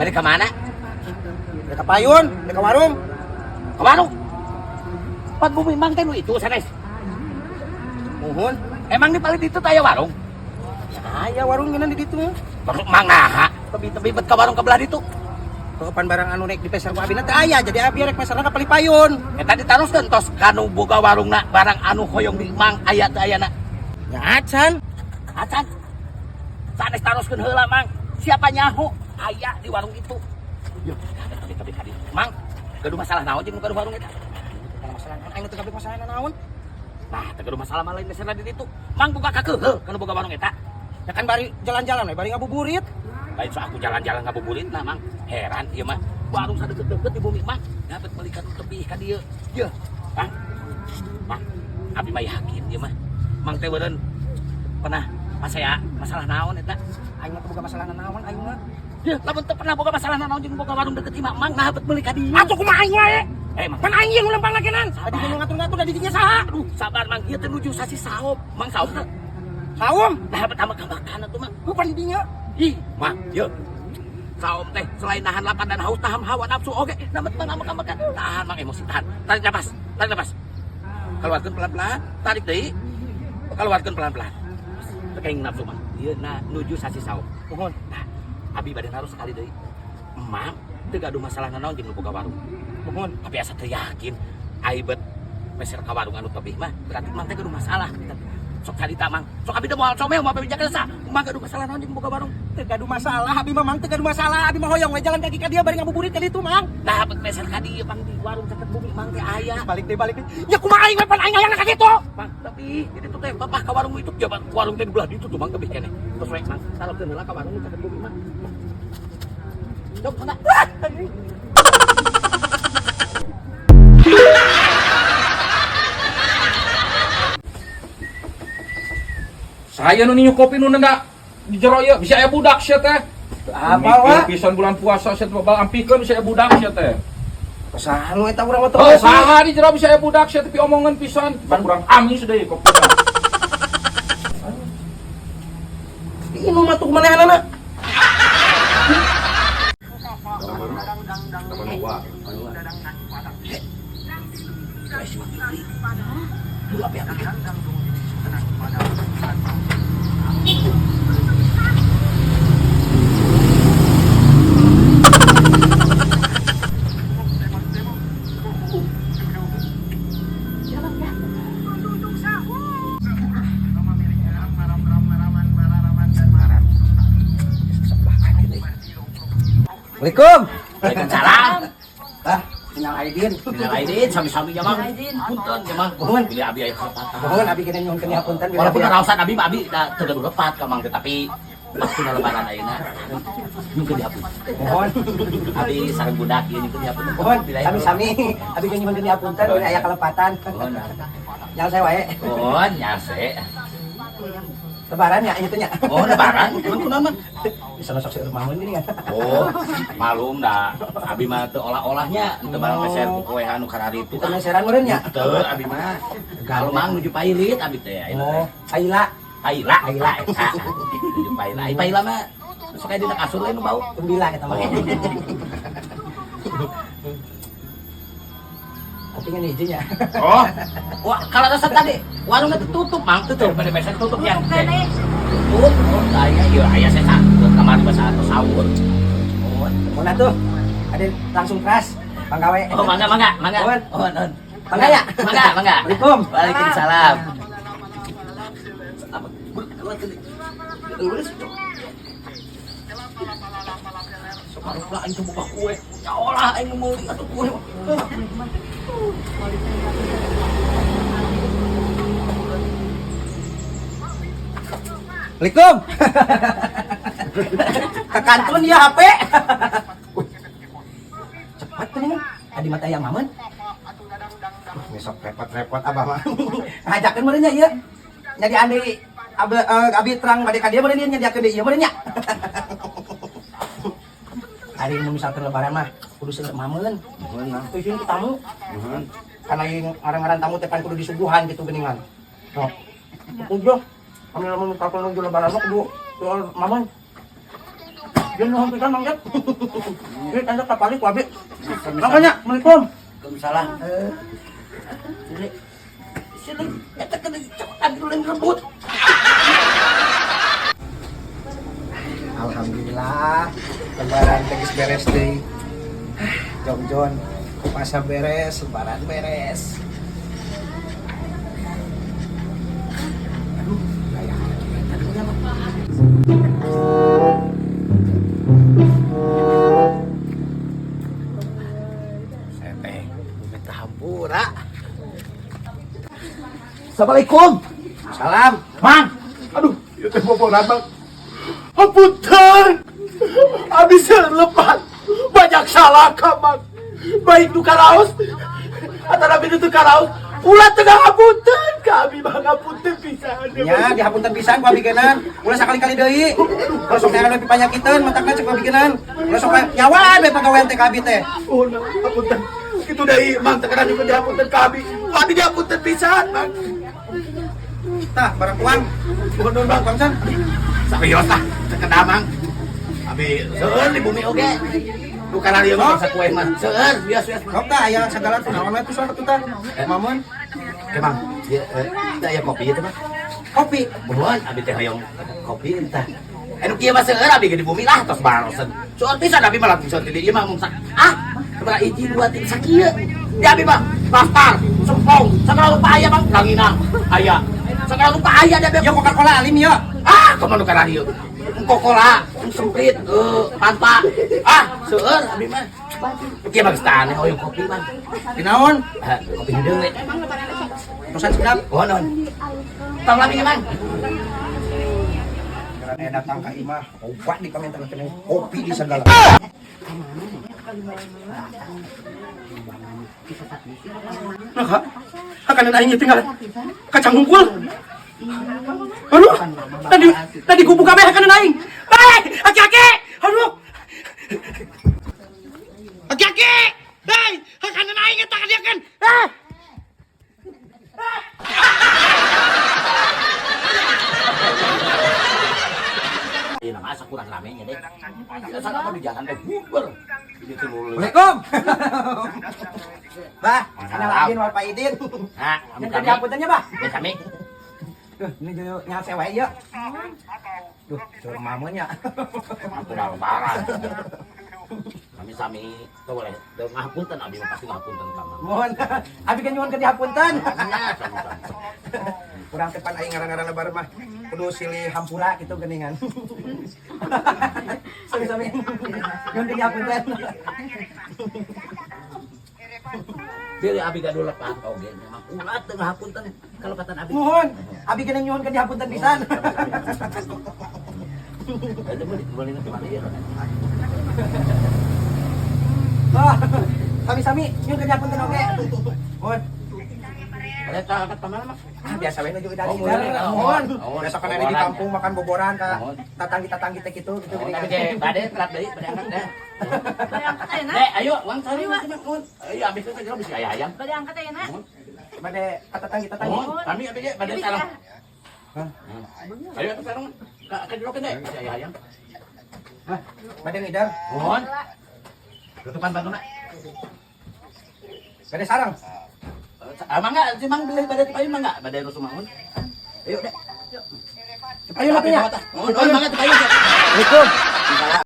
Balik ke mana? Balik ke payun, balik ke warung. Ke warung. Pan bumi mang teh nu itu sanes. Muhun. Emang di paling itu aya warung. Ya aya warung geunan di ditu. Warung mangaha. Tebi-tebi bet ka warung kebelah ditu. Pan barang anu naik di peser ku abina teh aya, jadi abi rek peserna ka Palipayun. Eta ditaroskeun tos kanu boga warungna barang anu hoyong di mang aya teh ayana. Ya acan. Acan. Sanes taroskeun heula mang. Siapa nyaho aya di warung itu. Yo, tapi kadi. Mang, gaduh masalah naon jeung gaduh warung eta? Masalah aing teh kabeh masalah naon? Nah, teu gaduh masalah mah lain meserna di ditu. Mang buka kakeuheul kana boga warung eta. Ya kan bari jalan-jalan we, bari ngabuburit. Lain so aku jalan-jalan ngabuburit nah mang. Heran ieu mah. Warung sadeukeut-deukeut di bumi mang. Dapat balikan tebih ka dieu. Yeuh. Mang. Mang, abi mah yakin ieu mah. Mang teh beureun pernah masaya masalah naon eta? Aing mah boga masalah naon aing mah. Yeuh, lamun teu pernah boga masalah naon jeung boga warung deukeut imah mang ngahabet meuli ka dieu. Atuh kumaha aing wae? Mang. Pan aing yang lempang lakenan. Tadi nu ngatur-ngatur da didinya saha? Aduh, sabar mang ieu teh nuju sasi saop. Mang saop teh. Saum. Nah, pertama kambakan atuh mang. Ku pan didinya. Ih, mang, yeuh. Saom teh selain nahan lapar dan haus tahan hawa nafsu oke namet makan tahan mang emosi tahan tarik nafas keluarkan pelan-pelan tarik deui keluarkan pelan-pelan teu nafsu mang ieu na nuju sasi saom mohon nah abi bade naros sekali deui emang teu gaduh masalah naon jeung nu boga warung mohon tapi asa teu yakin aibet meser ka warung anu tebih mah berarti mang teh gaduh masalah sok carita mang sok abi teh moal comel moal pemijak desa mang gaduh masalah naon jeung boga warung Teu gaduh masalah, abi mah mang teu gaduh masalah, abi mah hoyong we jalan kaki ka dieu bari ngabuburit ka ditu mang. Nah, meser ka dieu mang di warung caket bumi mang teh aya. Balik deh. Ya kumaha aing we pan aing hayang ka kitu. Mang, tapi di ditu teh papah ka warung itu jaban warung teh di belah ditu tuh mang tebih keneh. Terus we mang tarokeun heula ka warung caket bumi mang. Cok, mana? Saya nu ninyu kopi nu nenda di jero ieu bisa aya budak sia teh. Apa wa? Pisan bulan puasa sia teh babal ampikeun bisa aya budak sia teh. Saha nu eta urang mah teu. Oh, saha di jero bisa aya budak sia teh omongan pisan. Pan urang amis deui kopi. Ini mah tuh manehanana. Assalamualaikum. Waalaikumsalam. Ah, Minal Aidin. Minal Aidin sami-sami ya mang. Punten ya mang. Mohon. Pilih abi aya kapatan. Mohon abi kena nyuhun hapunten. Walaupun rausan abi mah abi da teu gaduh lepat ka mang teh tapi waktu lebaran ayeuna nyungkeun dihapunten. Mohon. Abi sareng budak ieu nyungkeun dihapunten. Mohon. Sami-sami abi kena nyuhun hapunten mun aya kalepatan. Mohon. Yang saya wae. Mohon nyase. Lebaran ya itu nya. Oh, lebaran. Emang kunaon? Bisa masuk si rumah mun ini kan. Oh, malum dah. Abi mah teu olah-olahnya, teu barang peser ku kue anu karari itu. Itu meseran meureun nya. Teu abi mah. Kalau mang nuju pailit abi teh. Oh, Aila. Paila eta. Nuju paila. Ai paila mah sok aya dina kasur lain nu bau. Gembila eta mah. Tapi kan izinnya. Oh, Wah, kalau rasa tadi warungnya tutup, mang tutup. Pada biasa tutup ya. Tutup. Oh, aya ieu aya saya buat kamar bahasa atau sahur. Oh, Mun atuh. Ada langsung keras. Panggawe. oh mangga. Mohon. Oh, non. Mangga ya? Mangga. Assalamualaikum. Waalaikumsalam. Sekarang lah aing buka kue. Ya Allah aing meuli atuh kue. Assalamualaikum. Kakantun ya HP. Cepat tuh nih. Adi mata yang mamen. Besok repot-repot abah mah. Ngajakeun meureun nya ieu. Jadi andi abi terang bade ka dieu meureun nyadiakeun deui ieu meureun nya. Hari ini misalkan lebaran mah kudu seueur mamen. Nah, tuh sini tamu. Karena yang ngaran-ngaran tamu teh kan kudu disuguhan gitu geuningan. Noh. Kudu kami lamun kapal nuju lebaran mah kudu mamen. Yun nuhun pisan Mang Jep. Ini tanda kapalik wabi. Makanya, Assalamualaikum. Waalaikumsalam. Sini, eta kan cepetan dulu yang rebut. Alhamdulillah, lebaran tegis beres deh. Jon, puasa beres, lebaran beres. Aduh, kayak Seteh, minta hampura. Assalamualaikum. Salam. Mang. Aduh, itu boboran bang. Apunten, abis lepas banyak salah kamang. Baik tukar laos, antara itu tukar laos. Ulah tengah apunten, kami bang apunten pisan. Ya, dihapunten pisan ku abigenan. Ulah sakali-kali deui. Kalau sok aya lebih panyakiteun matakna cek abigenan. Ulah sok nyawa bae pagawean teh ka abi teh. Oh, nah, apunten. Itu dari mang tekanan juga diapunten kami. Kami diapunten pisan bang. Tah, barang uang. Bukan don bang, bangsan. Serius lah, sekedar mang. Abi seueur di bumi oge. Bukan ari mah bangsa kue mah. Seueur, bias. Sok tah aya segala teh naon atuh soal teh. Mamun, Oke, Mang. Ya, ya kopi itu, Mang. kopi. Buruan, abi teh hoyong kopi entah. Anu kieu mah seueur abi di bumi lah tos barosen. Soal pisan abi mah langsung di ieu mah mun sabaraha hiji dua tilu sakieu. Di abi mah pastar, sempong, sagala lupa aya Mang, langina aya. Sagala lupa aya di abi. Ya Coca-Cola alim ya. Kumaha ka radio? Coca-Cola, semprit, Fanta. Seueur abi mah. Kieu mah geus tane hoyong kopi, Mang. Dinaon? Kopi hidung we. Pesan sedap. Oh, non. Tong lami Mang. Karena datang ka imah, obat di komentar kene kopi di segala. Nah, akan aing tinggal kacang hungkul. Aduh, tadi gua buka kabeh akan aing. Aki-aki. Aduh. Aki-aki. Hei, akan aing eta kadieukeun. Iya nama asa kurang ramenya deh. Biasa apa di jalan teh bubar. Gitu dulu. Assalamualaikum. Bah, sana lagi wal Pak Idin. Nah, Yang tadi apuntennya, Bah. Ya kami. Ini juga ngasih wae ya. Duh, suruh mamunya. Aku dah lebaran. Kami sami tuh boleh. Tuh ngapunten abi mah pasti ngapunten ka Mang. Mohon, abi kan nyuwun ke dihapunten. Ya, sama-sama. Kurang tepan aing ngaran-ngaran lebaran mah. Kudu silih hampura gitu geningan. Sami-sami. Nyuwun ke dihapunten. Jadi abi gaduh lepas oge memang ulat teu ngapunten kalau kata abi. Mohon, abi kan nyuwun ke dihapunten pisan. Ada boleh nanti mana ya? Bah, sami-sami nyuwun ke dihapunten oge. Mohon. Ada tak kata mana mah? Biasa wae juga dari Oh, boleh. mohon. Oh, Besok kan boboran di ya. kampung makan boboran ka Mohon. tatanggi-tatanggi teh gitu Tapi ge bade telat deui bade angkat deh. Ayo uang cari mun. Ayo abis itu kita bisa ayam. Bade angkat ya, Nak. Bade tatanggi-tatanggi. Kami abi ge bade sareng. Ayo atuh sareng. Ka dirokeun deh bisa ayam. Bade ngidar, Mohon. Tutupan bangna. bade sarang. Mangga si Mang beli bade payu mangga bade rusuh mahun. Ayo deh. Ayo lah punya. Mohon mangga payu. Assalamualaikum.